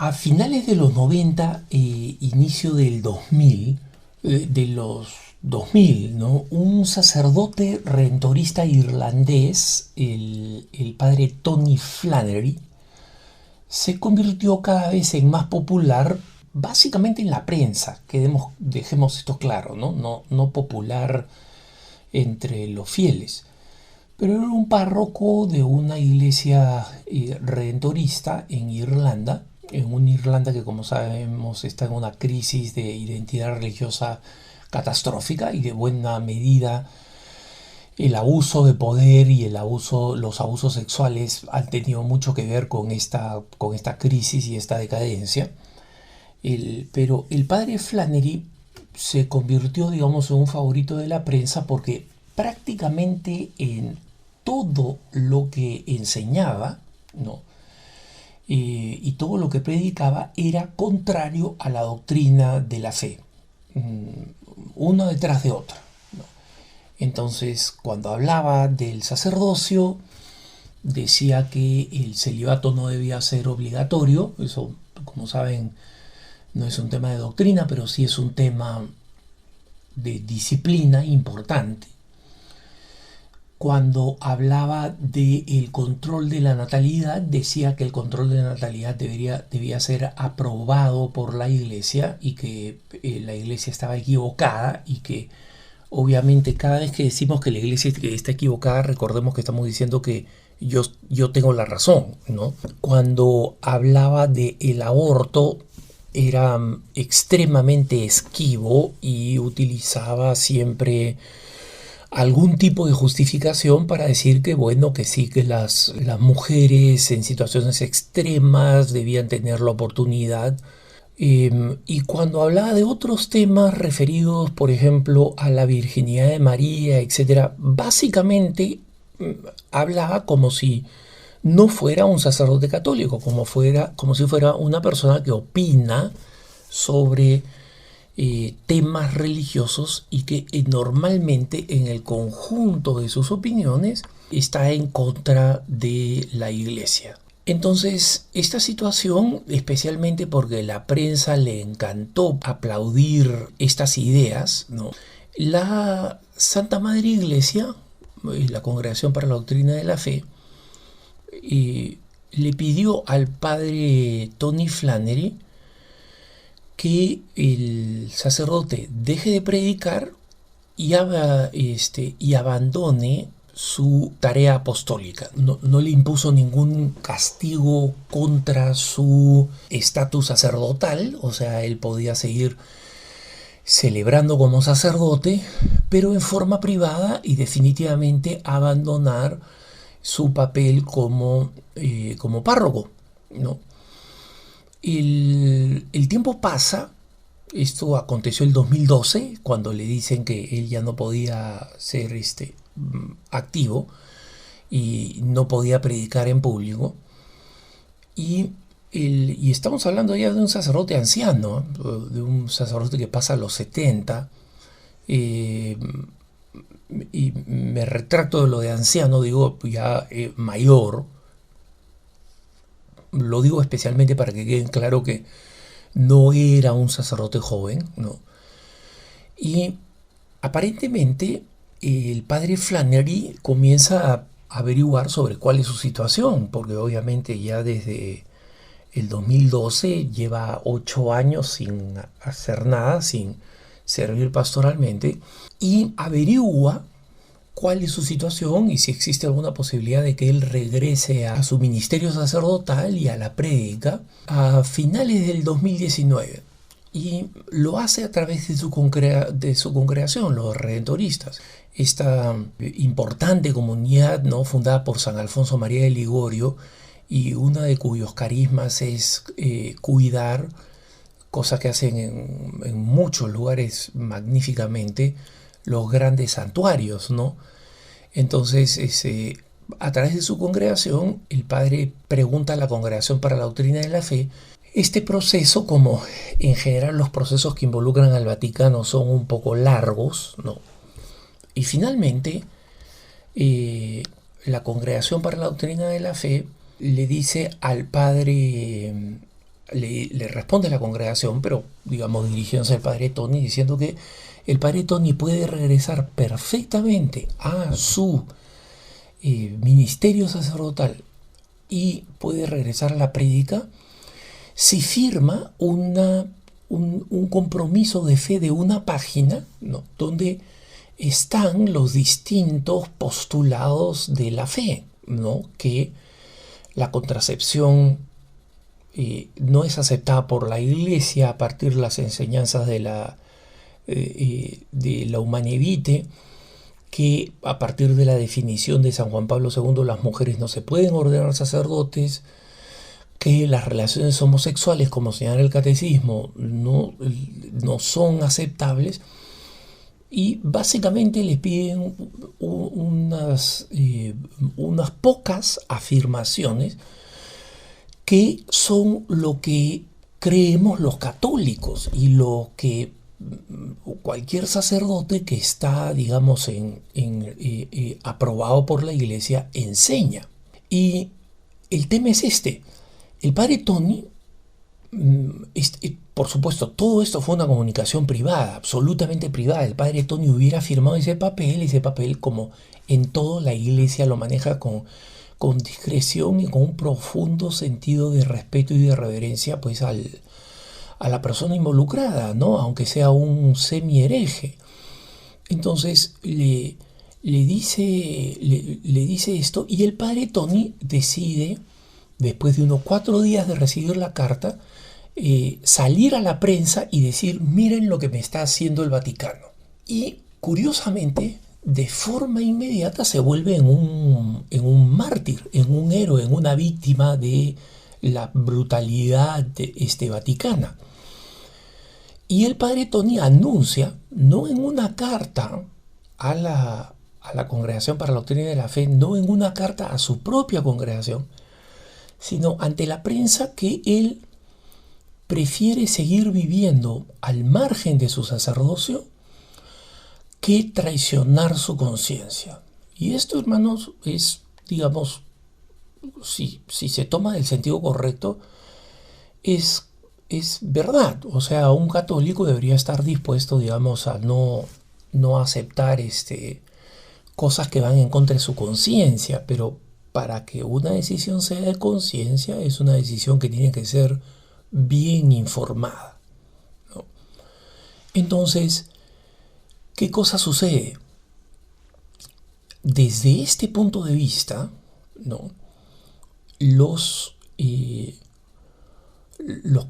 A finales de los 90, inicio del 2000, de los 2000, ¿no? Un sacerdote redentorista irlandés, el padre Tony Flannery, se convirtió cada vez en más popular, básicamente en la prensa, dejemos esto claro, ¿no? No popular entre los fieles. Pero era un párroco de una iglesia redentorista en Irlanda, en una Irlanda que, como sabemos, está en una crisis de identidad religiosa catastrófica, y de buena medida el abuso de poder y los abusos sexuales han tenido mucho que ver con esta crisis y esta decadencia. Pero el padre Flannery se convirtió, digamos, en un favorito de la prensa porque prácticamente en todo lo que enseñaba, ¿no? Y todo lo que predicaba era contrario a la doctrina de la fe, uno detrás de otro, ¿no? Entonces, cuando hablaba del sacerdocio, decía que el celibato no debía ser obligatorio. Eso, como saben, no es un tema de doctrina, pero sí es un tema de disciplina importante. Cuando hablaba del control de la natalidad, decía que el control de la natalidad debía ser aprobado por la iglesia, y que la iglesia estaba equivocada, y que obviamente cada vez que decimos que la iglesia está equivocada, recordemos que estamos diciendo que yo tengo la razón, ¿no? Cuando hablaba del aborto, era extremadamente esquivo y utilizaba siempre algún tipo de justificación para decir que, bueno, que sí, que las mujeres en situaciones extremas debían tener la oportunidad. Y cuando hablaba de otros temas referidos, por ejemplo, a la virginidad de María, etcétera, básicamente hablaba como si no fuera un sacerdote católico, como si fuera una persona que opina sobre temas religiosos, y que normalmente en el conjunto de sus opiniones está en contra de la iglesia. Entonces, esta situación, especialmente porque la prensa le encantó aplaudir estas ideas, ¿no? La Santa Madre Iglesia, la Congregación para la Doctrina de la Fe, le pidió al padre Tony Flannery que el sacerdote deje de predicar y abandone su tarea apostólica. No le impuso ningún castigo contra su estatus sacerdotal, o sea, él podía seguir celebrando como sacerdote, pero en forma privada, y definitivamente abandonar su papel como párroco, ¿no? El tiempo pasa. Esto aconteció el 2012, cuando le dicen que él ya no podía ser activo y no podía predicar en público. Y estamos hablando ya de un sacerdote anciano, de un sacerdote que pasa a los 70. Y me retracto de lo de anciano, digo ya mayor. Lo digo especialmente para que quede claro que no era un sacerdote joven, ¿no? Y aparentemente el padre Flannery comienza a averiguar sobre cuál es su situación, porque obviamente ya desde el 2012 lleva 8 años sin hacer nada, sin servir pastoralmente, y averigua cuál es su situación y si existe alguna posibilidad de que él regrese a su ministerio sacerdotal y a la prédica a finales del 2019. Y lo hace a través de su congregación, los redentoristas. Esta importante comunidad, ¿no?, fundada por San Alfonso María de Ligorio, y una de cuyos carismas es cuidar, cosa que hacen en muchos lugares magníficamente, los grandes santuarios, ¿no? Entonces, a través de su congregación, el padre pregunta a la Congregación para la Doctrina de la Fe. Este proceso, como en general los procesos que involucran al Vaticano son un poco largos, ¿no? Y finalmente, la Congregación para la Doctrina de la Fe le dice al padre le responde a la congregación, pero digamos dirigiéndose al padre Tony, diciendo que el padre Tony puede regresar perfectamente a su ministerio sacerdotal y puede regresar a la prédica si firma un compromiso de fe de una página, ¿no?, donde están los distintos postulados de la fe, ¿no?, que la contracepción no es aceptada por la Iglesia a partir de las enseñanzas de la Humanae Vitae, que a partir de la definición de San Juan Pablo II las mujeres no se pueden ordenar sacerdotes, que las relaciones homosexuales, como señala el catecismo, no son aceptables, y básicamente le piden unas pocas afirmaciones que son lo que creemos los católicos y lo que cualquier sacerdote que está, digamos, aprobado por la Iglesia enseña. Y el tema es este. El padre Tony, por supuesto, todo esto fue una comunicación privada, absolutamente privada. El padre Tony hubiera firmado ese papel, como en todo, la Iglesia lo maneja con discreción y con un profundo sentido de respeto y de reverencia, pues, a la persona involucrada, ¿no?, aunque sea un semi-hereje. Entonces le dice esto, y el padre Tony decide, después de unos 4 días de recibir la carta, salir a la prensa y decir: miren lo que me está haciendo el Vaticano. Y curiosamente, de forma inmediata se vuelve en un mártir, en un héroe, en una víctima de la brutalidad vaticana. Y el padre Tony anuncia, no en una carta a la Congregación para la Doctrina de la Fe, no en una carta a su propia congregación, sino ante la prensa, que él prefiere seguir viviendo al margen de su sacerdocio que traicionar su conciencia. Y esto, hermanos, es, digamos, si se toma del sentido correcto, es verdad. O sea, un católico debería estar dispuesto, digamos, a no aceptar cosas que van en contra de su conciencia, pero para que una decisión sea de conciencia, es una decisión que tiene que ser bien informada, ¿no? Entonces, ¿qué cosa sucede? Desde este punto de vista, ¿no?, los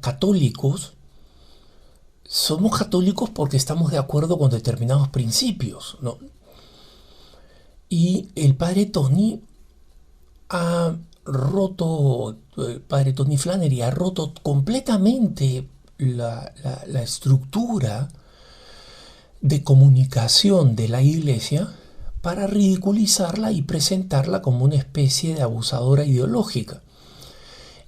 católicos somos católicos porque estamos de acuerdo con determinados principios, ¿no? Y el padre Tony padre Tony Flannery ha roto completamente la estructura de comunicación de la Iglesia para ridiculizarla y presentarla como una especie de abusadora ideológica.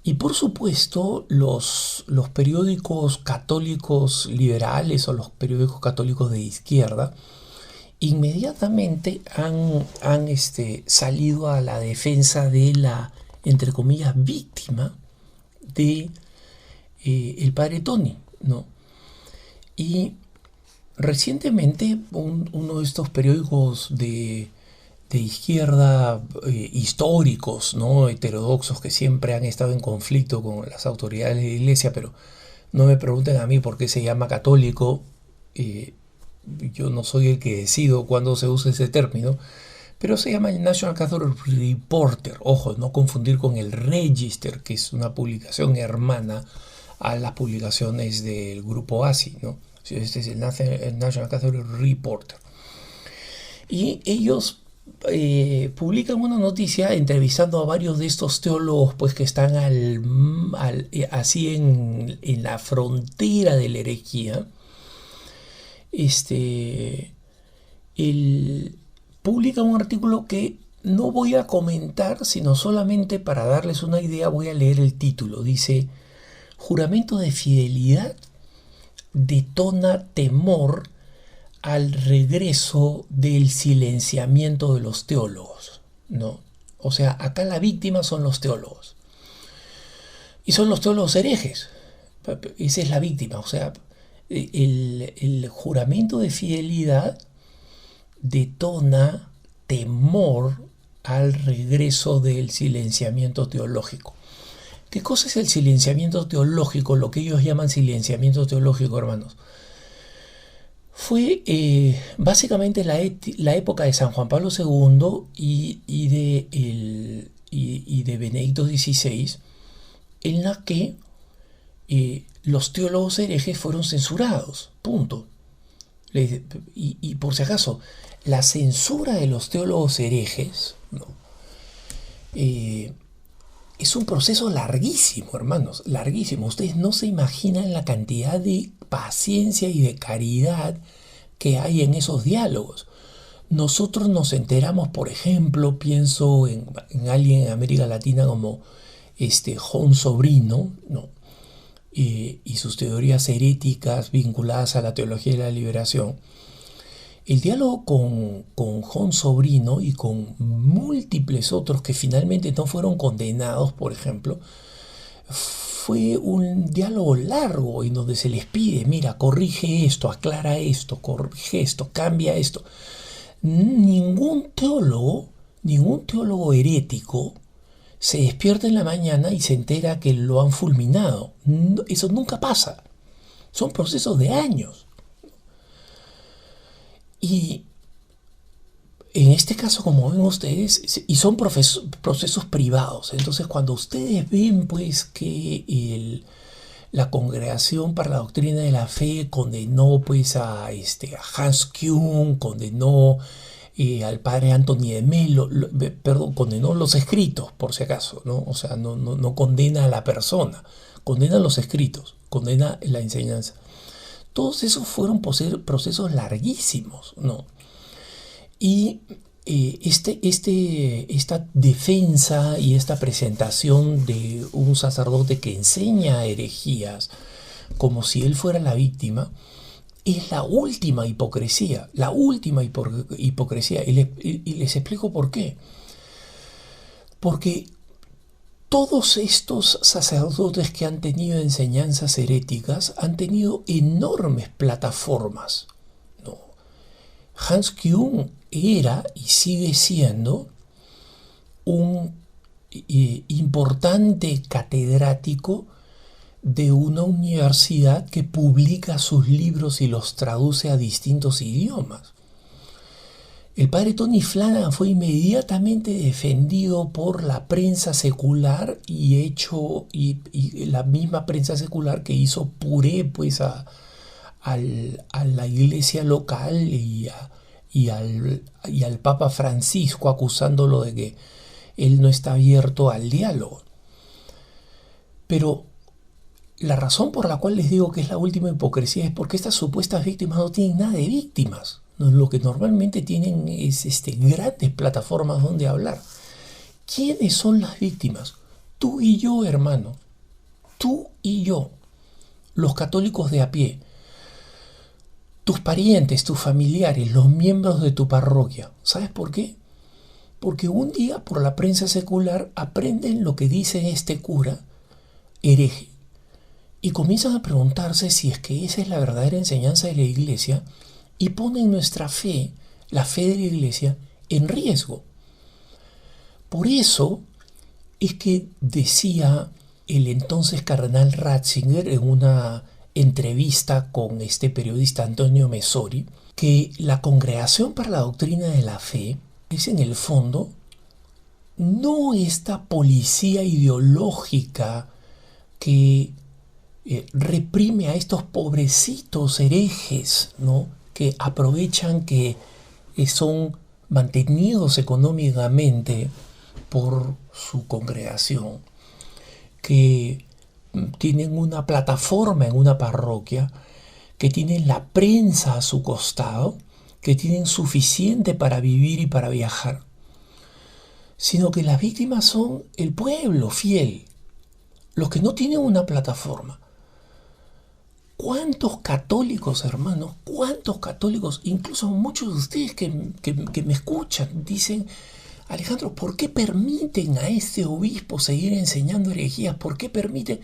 Y por supuesto, los periódicos católicos liberales o los periódicos católicos de izquierda inmediatamente han salido a la defensa de la, entre comillas, víctima de el padre Tony, ¿no? Y recientemente uno de estos periódicos de izquierda históricos, ¿no?, heterodoxos, que siempre han estado en conflicto con las autoridades de la Iglesia, pero no me pregunten a mí por qué se llama católico. Yo no soy el que decido cuándo se usa ese término, pero se llama el National Catholic Reporter. Ojo, no confundir con el Register, que es una publicación hermana a las publicaciones del grupo ASI, ¿no? Este es el National Catholic Reporter. Y ellos publican una noticia entrevistando a varios de estos teólogos, pues, que están así en la frontera de la herejía. Publica un artículo que no voy a comentar, sino solamente para darles una idea voy a leer el título. Dice: juramento de fidelidad detona temor al regreso del silenciamiento de los teólogos, ¿no? O sea, acá la víctima son los teólogos. Y son los teólogos herejes, Esa es la víctima. O sea, el juramento de fidelidad detona temor al regreso del silenciamiento teológico. ¿Qué cosa es el silenciamiento teológico? Lo que ellos llaman silenciamiento teológico, hermanos. Fue básicamente la época de San Juan Pablo II y de Benedicto XVI, en la que los teólogos herejes fueron censurados, punto. Y por si acaso, la censura de los teólogos herejes, ¿no? Es un proceso larguísimo, hermanos, larguísimo. Ustedes no se imaginan la cantidad de paciencia y de caridad que hay en esos diálogos. Nosotros nos enteramos, por ejemplo, pienso en alguien en América Latina como Jon Sobrino, ¿no? Y sus teorías heréticas vinculadas a la teología de la liberación. El diálogo con Jon Sobrino y con múltiples otros que finalmente no fueron condenados, por ejemplo, fue un diálogo largo en donde se les pide, mira, corrige esto, aclara esto, corrige esto, cambia esto. Ningún teólogo herético se despierta en la mañana y se entera que lo han fulminado. Eso nunca pasa. Son procesos de años. Y en este caso, como ven ustedes, y son procesos privados. Entonces, cuando ustedes ven pues que la Congregación para la Doctrina de la Fe condenó pues a Hans Küng, condenó al padre Anthony de Mello, perdón, condenó los escritos, por si acaso, ¿no? O sea, no condena a la persona, condena los escritos, condena la enseñanza. Todos esos fueron procesos larguísimos, ¿no? Y esta defensa y esta presentación de un sacerdote que enseña herejías como si él fuera la víctima, es la última hipocresía, hipocresía. Y les explico por qué. Porque todos estos sacerdotes que han tenido enseñanzas heréticas han tenido enormes plataformas, ¿no? Hans Küng era y sigue siendo un importante catedrático de una universidad que publica sus libros y los traduce a distintos idiomas. El padre Tony Flanagan fue inmediatamente defendido por la prensa secular y la misma prensa secular que hizo puré pues a la iglesia local y al Papa Francisco, acusándolo de que él no está abierto al diálogo. Pero la razón por la cual les digo que es la última hipocresía es porque estas supuestas víctimas no tienen nada de víctimas. Lo que normalmente tienen es grandes plataformas donde hablar. ¿Quiénes son las víctimas? Tú y yo, hermano. Tú y yo. Los católicos de a pie. Tus parientes, tus familiares, los miembros de tu parroquia. ¿Sabes por qué? Porque un día por la prensa secular aprenden lo que dice este cura hereje y comienzan a preguntarse si es que esa es la verdadera enseñanza de la iglesia y ponen nuestra fe, la fe de la iglesia, en riesgo. Por eso es que decía el entonces cardenal Ratzinger en una entrevista con este periodista Antonio Messori que la Congregación para la Doctrina de la Fe es en el fondo no esta policía ideológica que reprime a estos pobrecitos herejes, ¿no? Que aprovechan que son mantenidos económicamente por su congregación, que tienen una plataforma en una parroquia, que tienen la prensa a su costado, que tienen suficiente para vivir y para viajar, sino que las víctimas son el pueblo fiel, los que no tienen una plataforma. ¿Cuántos católicos, hermanos, cuántos católicos, incluso muchos de ustedes que me escuchan, dicen, Alejandro, ¿por qué permiten a este obispo seguir enseñando herejías? ¿Por qué permiten?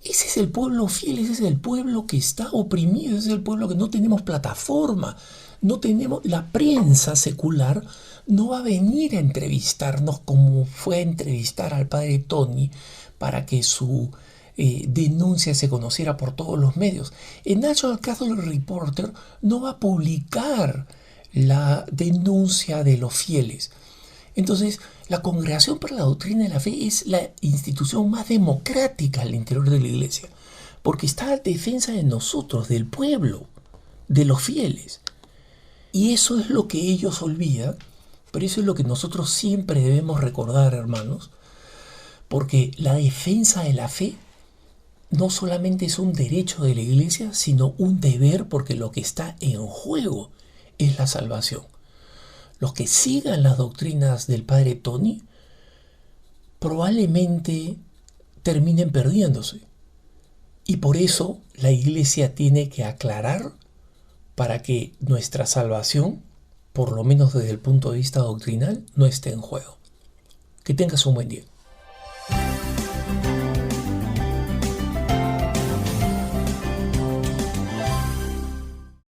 Ese es el pueblo fiel, ese es el pueblo que está oprimido, ese es el pueblo que no tenemos plataforma, no tenemos, la prensa secular no va a venir a entrevistarnos como fue a entrevistar al padre Tony para que su denuncia se conociera por todos los medios. El National Catholic Reporter no va a publicar la denuncia de los fieles. Entonces, la Congregación para la Doctrina de la Fe es la institución más democrática al interior de la Iglesia, porque está a defensa de nosotros, del pueblo, de los fieles. Y eso es lo que ellos olvidan, pero eso es lo que nosotros siempre debemos recordar, hermanos, porque la defensa de la fe no solamente es un derecho de la Iglesia, sino un deber, porque lo que está en juego es la salvación. Los que sigan las doctrinas del padre Tony probablemente terminen perdiéndose. Y por eso la Iglesia tiene que aclarar para que nuestra salvación, por lo menos desde el punto de vista doctrinal, no esté en juego. Que tengas un buen día.